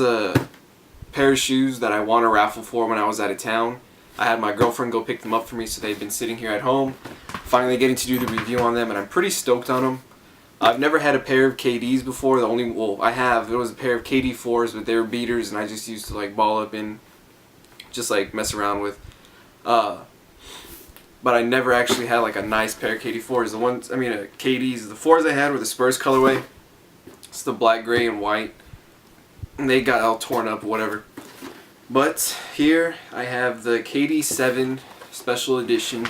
is a pair of shoes that I won a raffle for when I was out of town. I had my girlfriend go pick them up for me, so they've been sitting here at home. Finally getting to do the review on them, and I'm pretty stoked on them. I've never had a pair of KDs before. I have. It was a pair of KD4s, but they were beaters, and I just used to like ball up in, just like mess around with. But I never actually had like a nice pair of KD4s. KDs. The 4s I had were the Spurs colorway. It's the black, gray, and white. And they got all torn up, whatever. But here I have the KD7 Special Edition.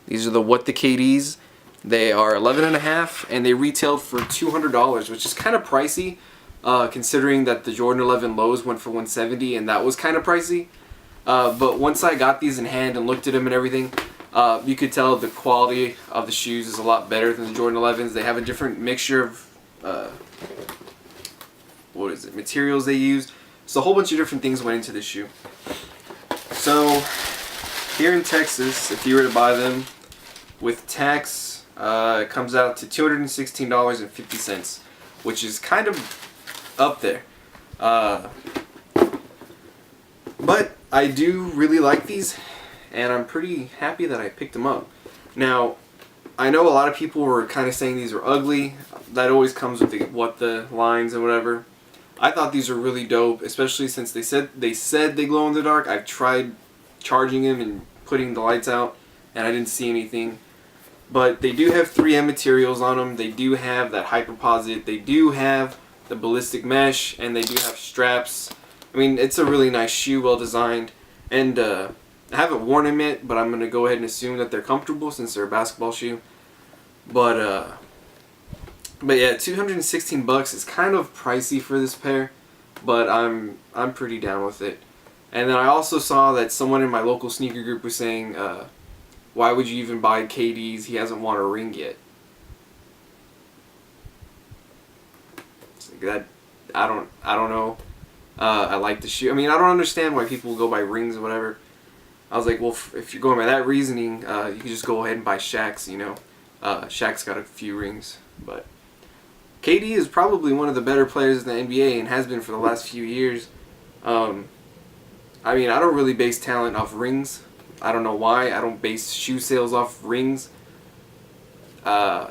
These are the What the KDs. They are 11.5 and they retailed for $200, which is kind of pricey, considering that the Jordan 11 lows went for $170, and that was kind of pricey. But once I got these in hand and looked at them and everything, you could tell the quality of the shoes is a lot better than the Jordan 11s. They have a different mixture of materials they used. So a whole bunch of different things went into this shoe. So here in Texas, if you were to buy them with tax, it comes out to $216.50, which is kind of up there. But I do really like these, and I'm pretty happy that I picked them up. Now, I know a lot of people were kind of saying these are ugly. That always comes with the lines and whatever. I thought these were really dope, especially since they said they glow in the dark. I've tried charging them and putting the lights out, and I didn't see anything. But they do have 3M materials on them. They do have that Hyperposit. They do have the ballistic mesh, and they do have straps. I mean, it's a really nice shoe, well designed. And I haven't worn them yet, but I'm gonna go ahead and assume that they're comfortable since they're a basketball shoe. But yeah, $216 is kind of pricey for this pair, but I'm pretty down with it. And then I also saw that someone in my local sneaker group was saying, why would you even buy KDs? He hasn't won a ring yet. It's like that. I don't know. I like the shoe. I mean, I don't understand why people go buy rings or whatever. I was like, well, if you're going by that reasoning, you can just go ahead and buy Shaq's. You know, Shaq's got a few rings, but KD is probably one of the better players in the NBA and has been for the last few years. I mean, I don't really base talent off rings. I don't know why. I don't base shoe sales off rings. I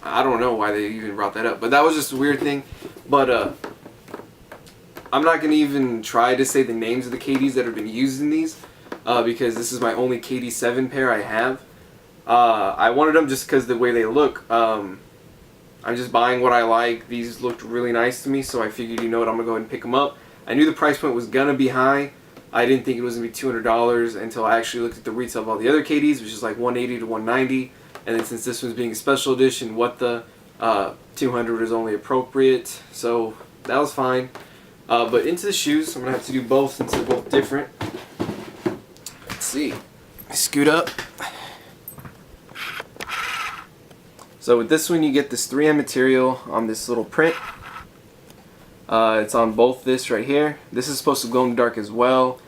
don't know why they even brought that up, but that was just a weird thing. But I'm not going to even try to say the names of the KDs that have been used in these, because this is my only KD7 pair I have. I wanted them just because the way they look. I'm just buying what I like. These looked really nice to me, so I figured, you know what, I'm going to go ahead and pick them up. I knew the price point was going to be high. I didn't think it was going to be $200 until I actually looked at the retail of all the other KDs, which is like $180 to $190. And then since this one's being a special edition, what the $200 is only appropriate. So that was fine. But into the shoes, I'm going to have to do both since they're both different. Let's see. Scoot up. So with this one, you get this 3M material on this little print. It's on both this right here. This is supposed to glow in the dark as well.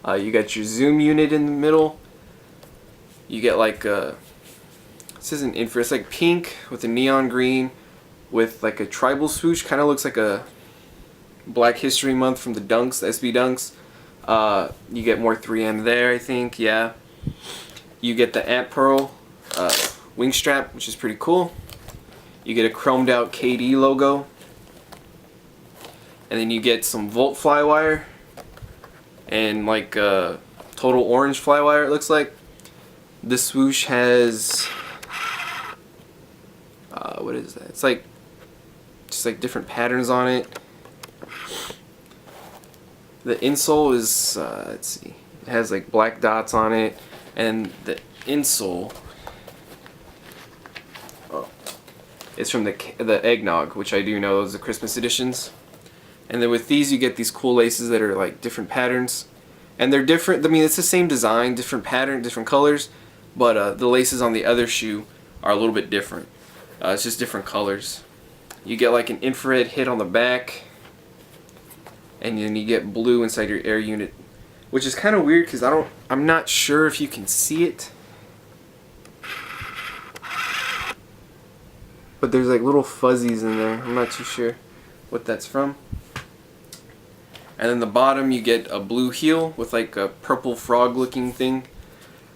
You got your zoom unit in the middle. You get like this isn't infrared. It's like pink with a neon green with like a tribal swoosh. Kind of looks like a Black History Month from the Dunks, the SB Dunks. You get more 3M there, I think. Yeah. You get the Ant Pearl wing strap, which is pretty cool. You get a chromed out KD logo. And then you get some Volt Flywire and like total orange Flywire, it looks like. This swoosh has what is that? It's like just like different patterns on it. The insole is let's see, it has like black dots on it, and the insole is from the Eggnog, which I do know those are Christmas editions. And then with these, you get these cool laces that are like different patterns. And they're different. I mean, it's the same design, different pattern, different colors. But the laces on the other shoe are a little bit different. It's just different colors. You get like an infrared hit on the back. And then you get blue inside your air unit. Which is kind of weird because I'm not sure if you can see it. But there's like little fuzzies in there. I'm not too sure. what that's from. And then the bottom you get a blue heel with like a purple frog looking thing.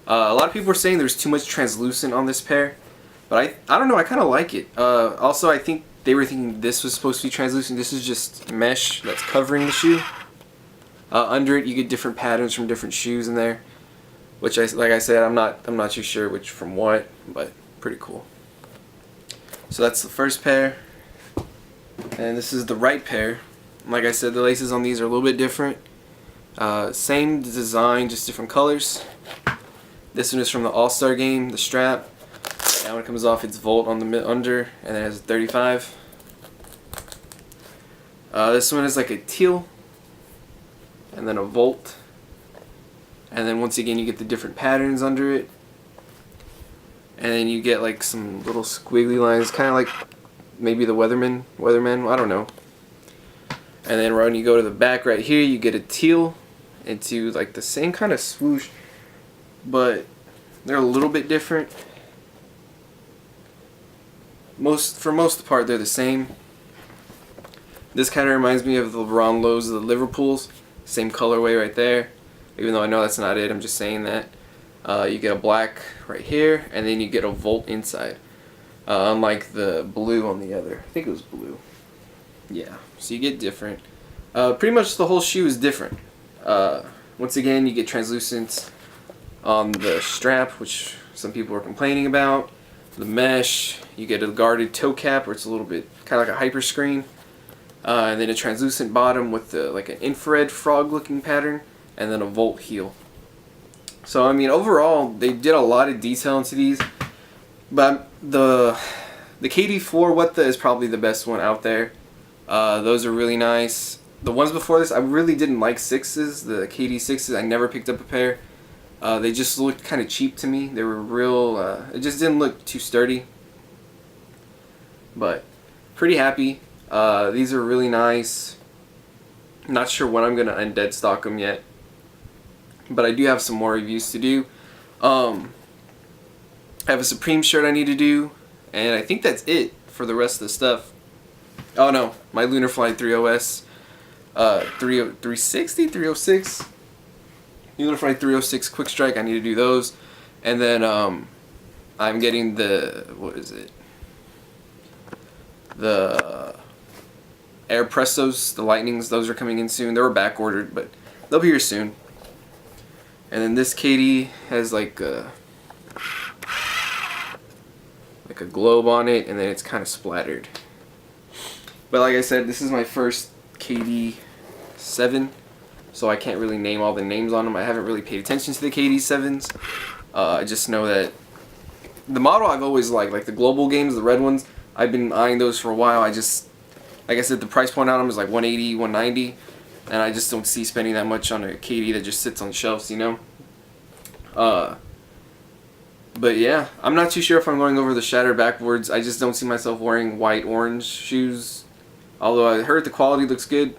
A lot of people are saying there's too much translucent on this pair, but I don't know, I kind of like it. Also, I think they were thinking this was supposed to be translucent. This is just mesh that's covering the shoe. Under it you get different patterns from different shoes in there, which like I said, I'm not too sure which from what, but pretty cool. So that's the first pair, and this is the right pair. Like I said, the laces on these are a little bit different. Same design, just different colors. This one is from the All-Star game, the strap. That one comes off its Volt on the under, and it has a 35. This one is like a teal, and then a Volt. And then once again you get the different patterns under it. And then you get like some little squiggly lines, kind of like maybe the Weatherman, I don't know. And then when you go to the back right here, you get a teal into like the same kind of swoosh, but they're a little bit different. For most part, they're the same. This kind of reminds me of the LeBron Lows of the Liverpools. Same colorway right there. Even though I know that's not it, I'm just saying that. You get a black right here, and then you get a Volt inside. Unlike the blue on the other. I think it was blue. Yeah, so you get different. Pretty much the whole shoe is different. Once again, you get translucent on the strap, which some people are complaining about. The mesh, you get a guarded toe cap, where it's a little bit kind of like a hyper screen. And then a translucent bottom with like an infrared frog looking pattern, and then a Volt heel. So I mean, overall, they did a lot of detail into these. But the KD4 What The is probably the best one out there. Those are really nice. The ones before this, I really didn't like 6s. The KD6s, I never picked up a pair. They just looked kind of cheap to me. They were real, it just didn't look too sturdy. But, pretty happy. These are really nice. Not sure when I'm going to undead stock them yet. But I do have some more reviews to do. I have a Supreme shirt I need to do. And I think that's it for the rest of the stuff. Oh no, my Lunar Flight 3OS, 360, 306, Lunar Flight 306 Quick Strike, I need to do those. And then I'm getting the, what is it, the Air Prestos, the Lightnings, those are coming in soon. They were back ordered, but they'll be here soon. And then this KD has like a globe on it, and then it's kind of splattered. But like I said, this is my first KD7, so I can't really name all the names on them. I haven't really paid attention to the KD7s. I just know that the model I've always liked, like the global games, the red ones, I've been eyeing those for a while. I just, like I said, the price point on them is like 180, 190, and I just don't see spending that much on a KD that just sits on shelves, you know? But yeah, I'm not too sure if I'm going over the shattered backboards. I just don't see myself wearing white orange shoes. Although I heard the quality looks good.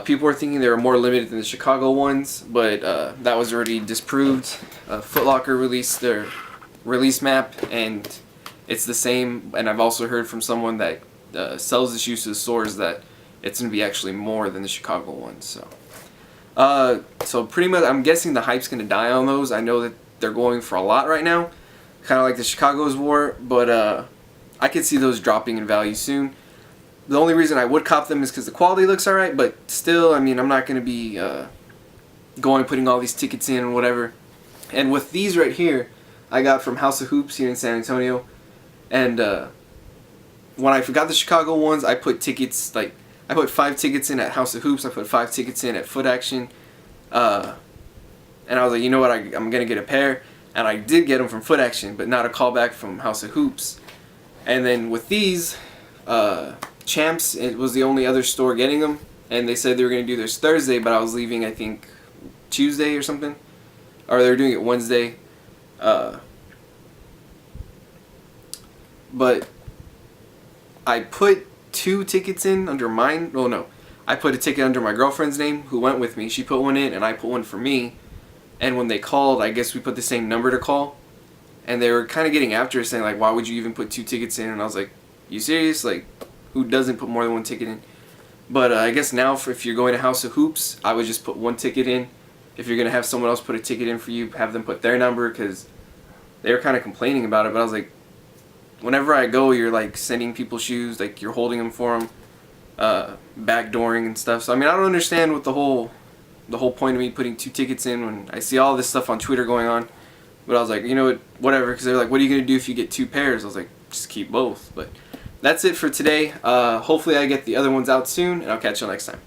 People are thinking they were more limited than the Chicago ones, but that was already disproved. Foot Locker released their release map, and it's the same. And I've also heard from someone that sells the shoes to the stores that it's going to be actually more than the Chicago ones. So pretty much, I'm guessing the hype's going to die on those. I know that they're going for a lot right now, kind of like the Chicago's were, but I could see those dropping in value soon. The only reason I would cop them is because the quality looks alright, but still, I mean, I'm not going to be going and putting all these tickets in and whatever. And with these right here, I got from House of Hoops here in San Antonio. And when I forgot the Chicago ones, I put tickets, like, I put 5 tickets in at House of Hoops, I put 5 tickets in at Foot Action. And I was like, you know what, I'm going to get a pair. And I did get them from Foot Action, but not a callback from House of Hoops. And then with these, Champs, it was the only other store getting them. And they said they were going to do this Thursday, but I was leaving, I think, Tuesday or something. Or they were doing it Wednesday. But I put 2 tickets in under mine. Oh, no. I put a ticket under my girlfriend's name who went with me. She put one in, and I put one for me. And when they called, I guess we put the same number to call. And they were kind of getting after us, saying, like, why would you even put 2 tickets in? And I was like, you serious? Like, who doesn't put more than 1 ticket in? But I guess now, if you're going to House of Hoops, I would just put one ticket in. If you're gonna have someone else put a ticket in for you, have them put their number, because they were kind of complaining about it. But I was like, whenever I go, you're like sending people shoes, like you're holding them for them, backdooring and stuff. So I mean, I don't understand what the whole point of me putting 2 tickets in when I see all this stuff on Twitter going on. But I was like, you know what, whatever, because they're like, what are you gonna do if you get 2 pairs? I was like, just keep both. But that's it for today. Hopefully I get the other ones out soon, and I'll catch you next time.